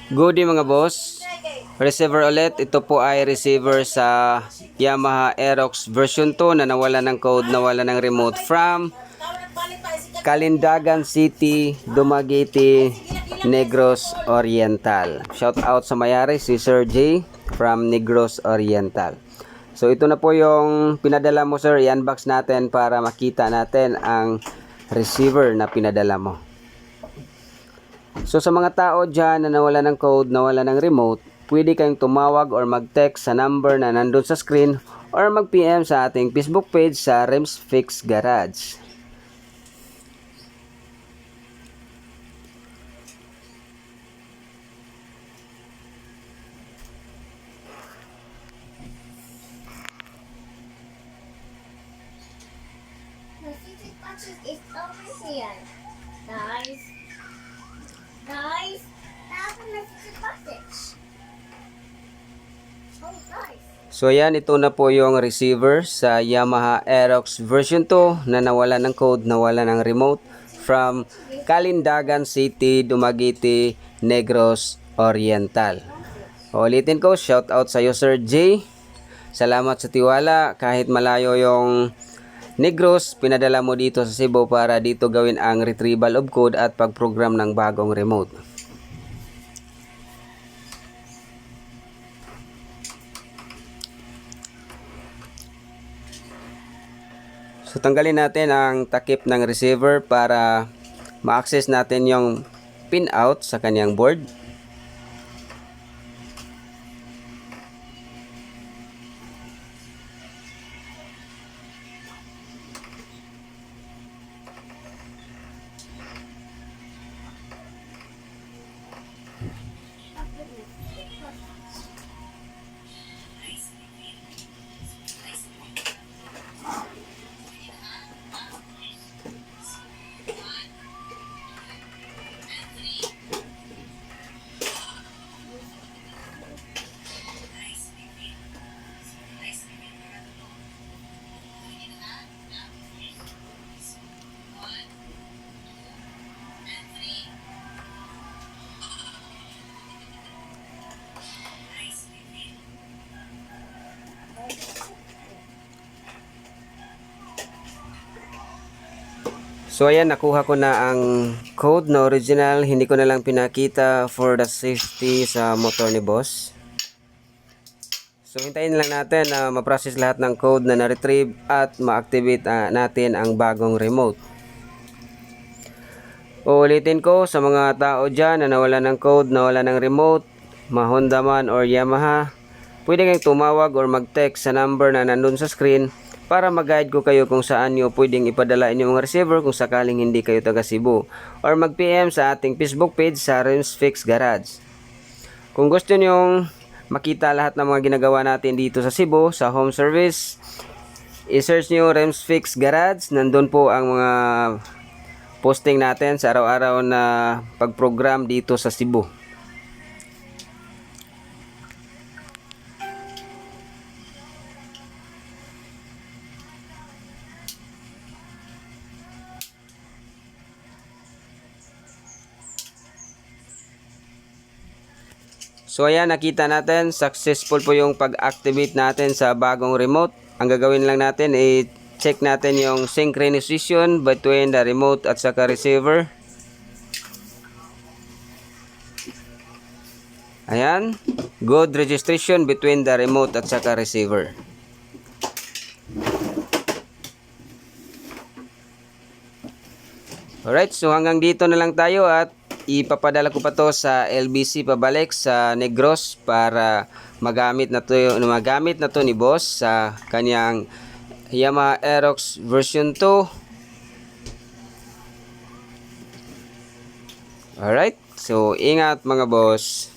Good day mga boss. Receiver ulit. Ito po ay receiver sa Yamaha Aerox version 2 na nawala ng code, nawala ng remote from Calindagan City, Dumaguete, Negros Oriental. Shout out sa mayari si Sir J from Negros Oriental. So ito na po yung pinadala mo sir. I-unbox natin para makita natin ang receiver na pinadala mo. So sa mga tao dyan na nawala ng code, nawala ng remote, pwede kayong tumawag or mag-text sa number na nandun sa screen or mag-PM sa ating Facebook page sa Rims Fix Garage. It's over here. Guys, open the secret passage. Oh, guys. So yan, ito na po yung receiver sa Yamaha Aerox version 2 na nawala ng code, nawala ng remote from Calindagan City, Dumaguete, Negros Oriental. Ulitin ko, shout out sa iyo Sir J. Salamat sa tiwala kahit malayo yung Negros, pinadala mo dito sa Cebu para dito gawin ang retrieval of code at pag-program ng bagong remote. So tanggalin natin ang takip ng receiver para ma-access natin yung pinout sa kanyang board. So ayan, nakuha ko na ang code na original. Hindi ko na lang pinakita for the safety sa motor ni boss. So hintayin lang natin na ma-process lahat ng code na na-retrieve at ma-activate natin ang bagong remote. Uulitin ko sa mga tao dyan na nawala ng code, nawala ng remote, ma-Honda man or Yamaha, pwede kayong tumawag or mag-text sa number na nandun sa screen para mag-guide ko kayo kung saan nyo pwedeng ipadala inyong receiver kung sakaling hindi kayo taga Cebu, or mag-PM sa ating Facebook page sa Rims Fix Garage. Kung gusto nyong makita lahat ng mga ginagawa natin dito sa Cebu sa home service, i-search nyo Rims Fix Garage. Nandun po ang mga posting natin sa araw-araw na pag-program dito sa Cebu. So ayan, nakita natin, successful po yung pag-activate natin sa bagong remote. Ang gagawin lang natin ay check natin yung synchronization between the remote at saka receiver. Ayan, good registration between the remote at saka receiver. Alright, so hanggang dito na lang tayo at ipapadala ko pa to sa LBC pabalik sa Negros para magamit na to ni boss sa kanyang Yamaha Aerox version 2. Alright, so ingat mga boss.